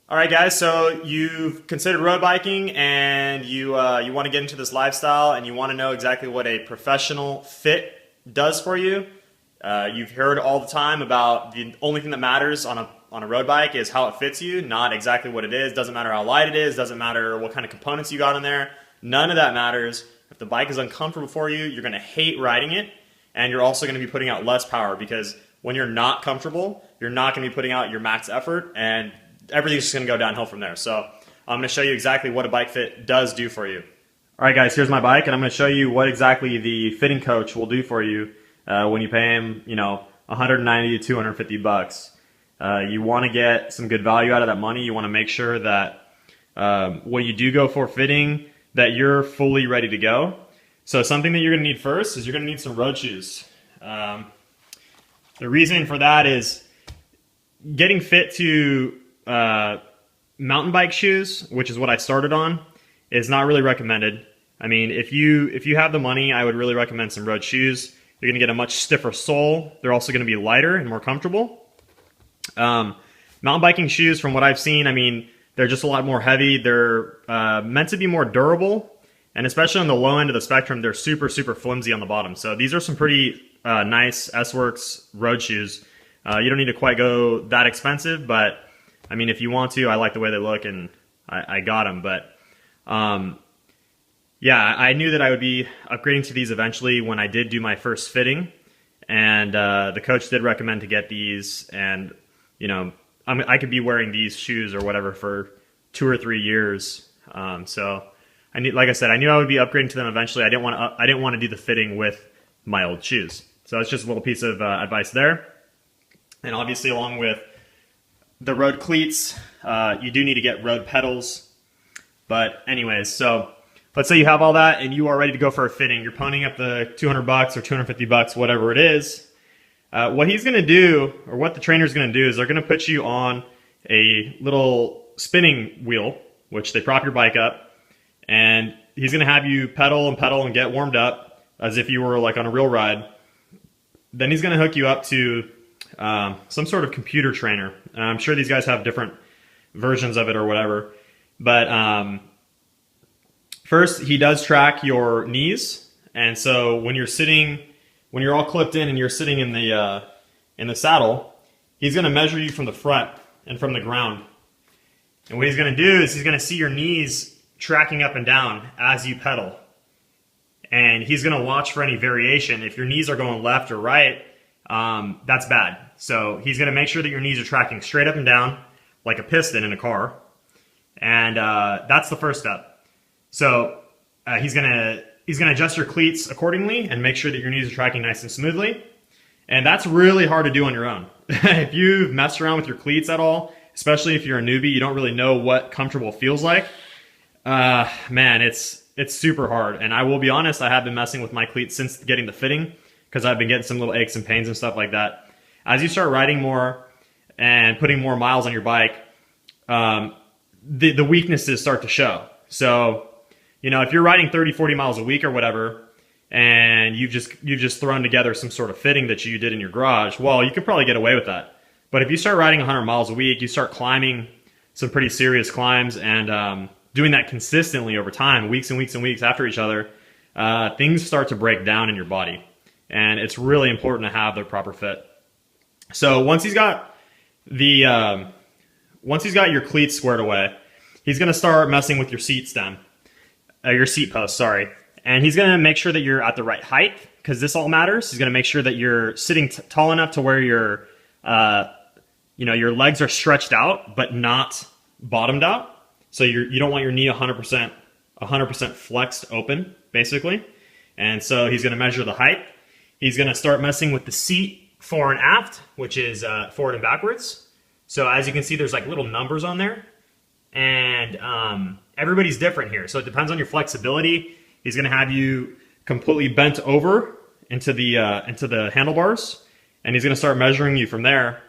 All right, guys. So you've considered road biking, and you want to get into this lifestyle, and you want to know exactly what a professional fit does for you. You've heard all the time about the only thing that matters on a road bike is how it fits you, not exactly what it is. Doesn't matter how light it is. Doesn't matter what kind of components you got in there. None of that matters. If the bike is uncomfortable for you, you're going to hate riding it, and you're also going to be putting out less power because when you're not comfortable, you're not going to be putting out your max effort, and everything's just going to go downhill from there. So I'm going to show you exactly what a bike fit does do for you. All right, guys, here's my bike, and I'm going to show you what exactly the fitting coach will do for you when you pay him, 190 to 250 bucks. You want to get some good value out of that money. You want to make sure that when you do go for fitting, that you're fully ready to go. So something that you're going to need first is you're going to need some road shoes. The reason for that is getting fit to mountain bike shoes, which is what I started on, is not really recommended. I mean, if you have the money, I would really recommend some road shoes. You're going to get a much stiffer sole. They're also going to be lighter and more comfortable. Mountain biking shoes, from what I've seen, I mean, they're just a lot more heavy. They're meant to be more durable, and especially on the low end of the spectrum, they're super, super flimsy on the bottom. So these are some pretty nice S-Works road shoes. You don't need to quite go that expensive, but I mean, if you want to, I like the way they look, and I got them. But yeah, I knew that I would be upgrading to these eventually when I did do my first fitting, and the coach did recommend to get these. And I could be wearing these shoes or whatever for 2 or 3 years. So like I said, I knew I would be upgrading to them eventually. I didn't want to do the fitting with my old shoes. So that's just a little piece of advice there. And obviously, along with the road cleats, you do need to get road pedals. But anyways, so let's say you have all that and you are ready to go for a fitting. You're ponying up the 200 bucks or 250 bucks, whatever it is. What he's going to do, or what the trainer's going to do, is they're going to put you on a little spinning wheel, which they prop your bike up, and he's going to have you pedal and get warmed up as if you were like on a real ride. Then he's going to hook you up to some sort of computer trainer. I'm sure these guys have different versions of it or whatever. But first, he does track your knees. And so when you're all clipped in and you're sitting in the saddle, he's going to measure you from the front and from the ground. And what he's going to do is he's going to see your knees tracking up and down as you pedal. And he's going to watch for any variation. If your knees are going left or right, that's bad. So he's going to make sure that your knees are tracking straight up and down like a piston in a car. And that's the first step. So he's going to adjust your cleats accordingly and make sure that your knees are tracking nice and smoothly. And that's really hard to do on your own. If you've messed around with your cleats at all, especially if you're a newbie, you don't really know what comfortable feels like. Man, it's super hard. And I will be honest, I have been messing with my cleats since getting the fitting because I've been getting some little aches and pains and stuff like that. As you start riding more and putting more miles on your bike, the weaknesses start to show. So, if you're riding 30, 40 miles a week or whatever, and you've just thrown together some sort of fitting that you did in your garage, well, you could probably get away with that. But if you start riding 100 miles a week, you start climbing some pretty serious climbs and doing that consistently over time, weeks and weeks and weeks after each other, things start to break down in your body. And it's really important to have the proper fit. So once he's got your cleats squared away, he's going to start messing with your seat post, sorry. And he's going to make sure that you're at the right height, because this all matters. He's going to make sure that you're sitting tall enough to where your legs are stretched out, but not bottomed out. So you don't want your knee 100% flexed open, basically. And so he's going to measure the height. He's going to start messing with the seat fore and aft, which is forward and backwards. So as you can see, there's like little numbers on there. And everybody's different here. So it depends on your flexibility. He's going to have you completely bent over into the handlebars. And he's going to start measuring you from there.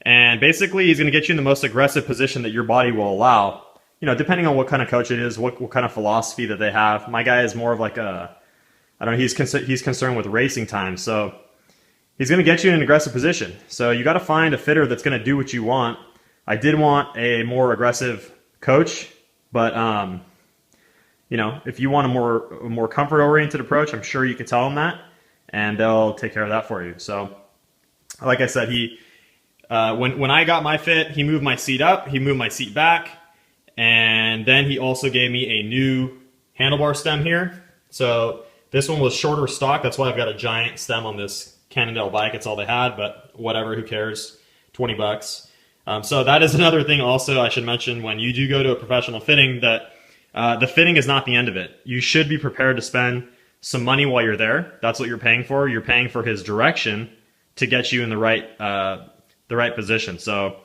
And basically, he's going to get you in the most aggressive position that your body will allow. Depending on what kind of coach it is, what kind of philosophy that they have. My guy is more of like he's concerned with racing time. So he's going to get you in an aggressive position. So you got to find a fitter that's going to do what you want. I did want a more aggressive coach, but you know, if you want a more comfort oriented approach, I'm sure you could tell them that, and they'll take care of that for you. So, like I said, when I got my fit, he moved my seat up, he moved my seat back, and then he also gave me a new handlebar stem here. So this one was shorter stock. That's why I've got a giant stem on this Cannondale bike. It's all they had, but whatever, who cares? 20 bucks. So that is another thing also I should mention when you do go to a professional fitting, that the fitting is not the end of it. You should be prepared to spend some money while you're there. That's what you're paying for. You're paying for his direction to get you in the right position. So,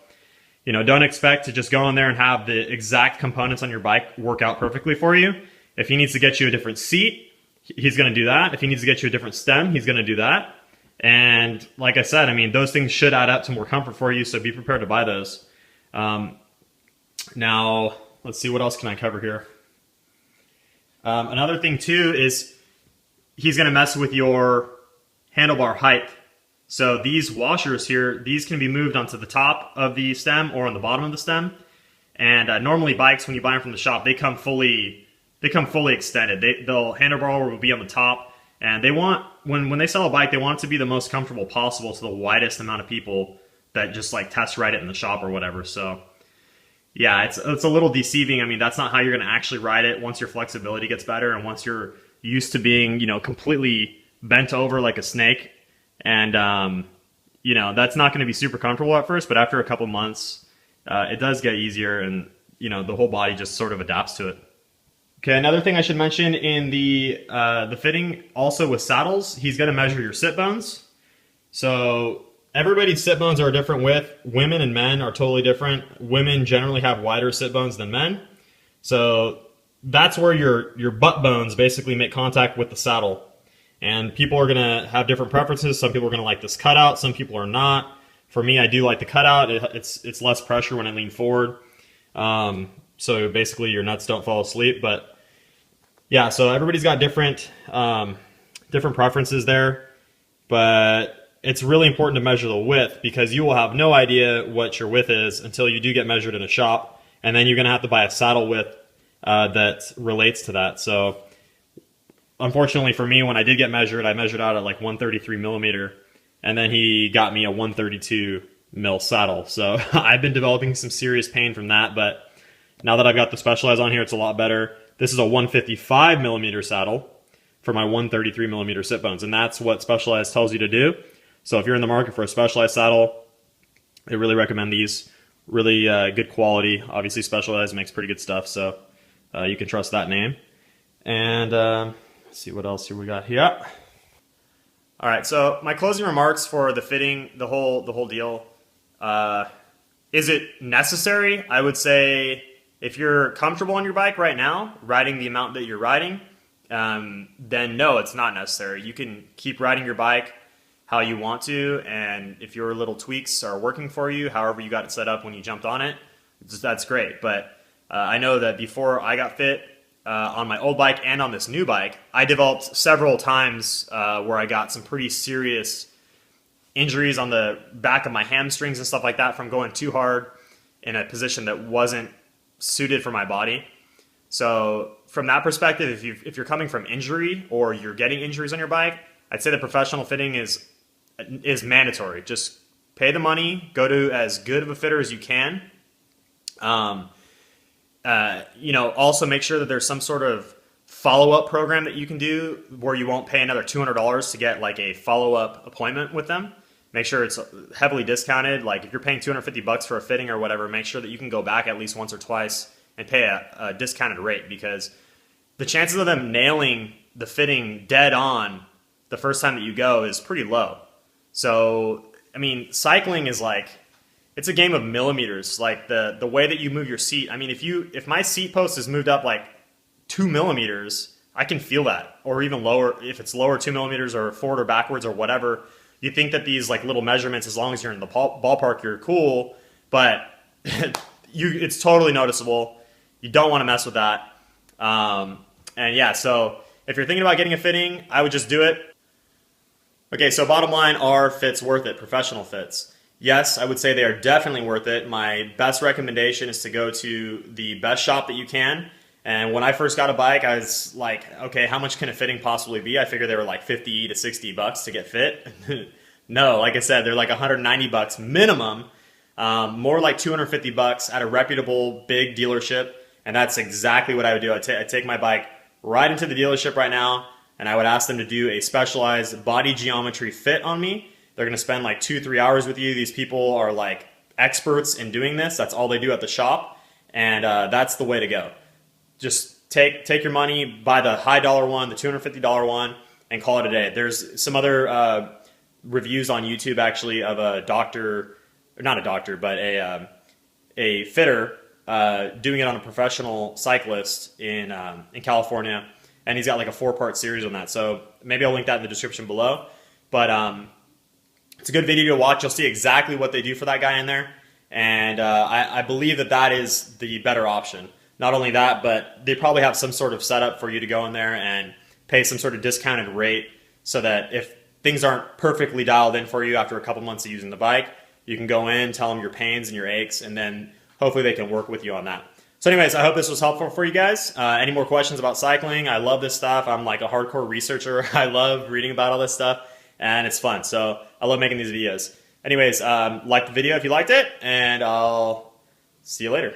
you know, don't expect to just go in there and have the exact components on your bike work out perfectly for you. If he needs to get you a different seat, he's going to do that. If he needs to get you a different stem, he's going to do that. And like I said, I mean, those things should add up to more comfort for you, so be prepared to buy those. Now, let's see, what else can I cover here? Another thing too is he's going to mess with your handlebar height. So these washers here, these can be moved onto the top of the stem or on the bottom of the stem. And normally bikes, when you buy them from the shop, they come fully extended. The handlebar will be on the top. And they want, when they sell a bike, they want it to be the most comfortable possible to the widest amount of people that just like test ride it in the shop or whatever. So yeah, it's a little deceiving. I mean, that's not how you're going to actually ride it once your flexibility gets better and once you're used to being, you know, completely bent over like a snake. And, you know, that's not going to be super comfortable at first, but after a couple months, it does get easier and, you know, the whole body just sort of adapts to it. Okay, another thing I should mention in the fitting, also with saddles, he's going to measure your sit bones. So everybody's sit bones are a different width. Women and men are totally different. Women generally have wider sit bones than men. So that's where your butt bones basically make contact with the saddle. And people are going to have different preferences. Some people are going to like this cutout. Some people are not. For me, I do like the cutout. It's less pressure when I lean forward. So basically your nuts don't fall asleep. But yeah, so everybody's got different preferences there. But it's really important to measure the width because you will have no idea what your width is until you do get measured in a shop. And then you're going to have to buy a saddle width that relates to that. So unfortunately for me, when I did get measured, I measured out at like 133 millimeter. And then he got me a 132 mil saddle. So I've been developing some serious pain from that. But now that I've got the Specialized on here, it's a lot better. This is a 155 millimeter saddle for my 133 millimeter sit bones. And that's what Specialized tells you to do. So if you're in the market for a Specialized saddle, I really recommend these. Really good quality. Obviously Specialized makes pretty good stuff, so you can trust that name. And let's see what else here we got here. All right, so my closing remarks for the fitting, the whole deal. Is it necessary? I would say if you're comfortable on your bike right now, riding the amount that you're riding, then no, it's not necessary. You can keep riding your bike how you want to, and if your little tweaks are working for you, however you got it set up when you jumped on it, that's great. But I know that before I got fit on my old bike and on this new bike, I developed several times where I got some pretty serious injuries on the back of my hamstrings and stuff like that from going too hard in a position that wasn't suited for my body. So from that perspective, if you're coming from injury or you're getting injuries on your bike, I'd say the professional fitting is mandatory. Just pay the money, go to as good of a fitter as you can. You know, also make sure that there's some sort of follow-up program that you can do where you won't pay another $200 to get like a follow-up appointment with them. Make sure it's heavily discounted. Like if you're paying $250 for a fitting or whatever, make sure that you can go back at least once or twice and pay a discounted rate, because the chances of them nailing the fitting dead on the first time that you go is pretty low. So, I mean, cycling is like, it's a game of millimeters. Like the way that you move your seat. I mean, if my seat post is moved up like 2 millimeters, I can feel that. Or even lower, if it's lower 2 millimeters or forward or backwards or whatever. You think that these like little measurements, as long as you're in the ballpark, you're cool. But it's totally noticeable. You don't want to mess with that. And yeah, so if you're thinking about getting a fitting, I would just do it. Okay, so bottom line, are fits worth it? Professional fits. Yes, I would say they are definitely worth it. My best recommendation is to go to the best shop that you can. And when I first got a bike, I was like, okay, how much can a fitting possibly be? I figured they were like 50 to 60 bucks to get fit. No, like I said, they're like 190 bucks minimum. More like 250 bucks at a reputable big dealership. And that's exactly what I would do. I'd take my bike right into the dealership right now, and I would ask them to do a specialized body geometry fit on me. They're going to spend like 2-3 hours with you. These people are like experts in doing this. That's all they do at the shop, and that's the way to go. Just take your money, buy the high dollar one, the $250 one, and call it a day. There's some other reviews on YouTube actually of a doctor, not a doctor, but a fitter doing it on a professional cyclist in California, and he's got like a 4-part series on that. So maybe I'll link that in the description below. But it's a good video to watch. You'll see exactly what they do for that guy in there, and I believe that that is the better option. Not only that, but they probably have some sort of setup for you to go in there and pay some sort of discounted rate, so that if things aren't perfectly dialed in for you after a couple months of using the bike, you can go in, tell them your pains and your aches, and then hopefully they can work with you on that. So anyways, I hope this was helpful for you guys. Any more questions about cycling? I love this stuff. I'm like a hardcore researcher. I love reading about all this stuff, and it's fun. So I love making these videos. Anyways, like the video if you liked it, and I'll see you later.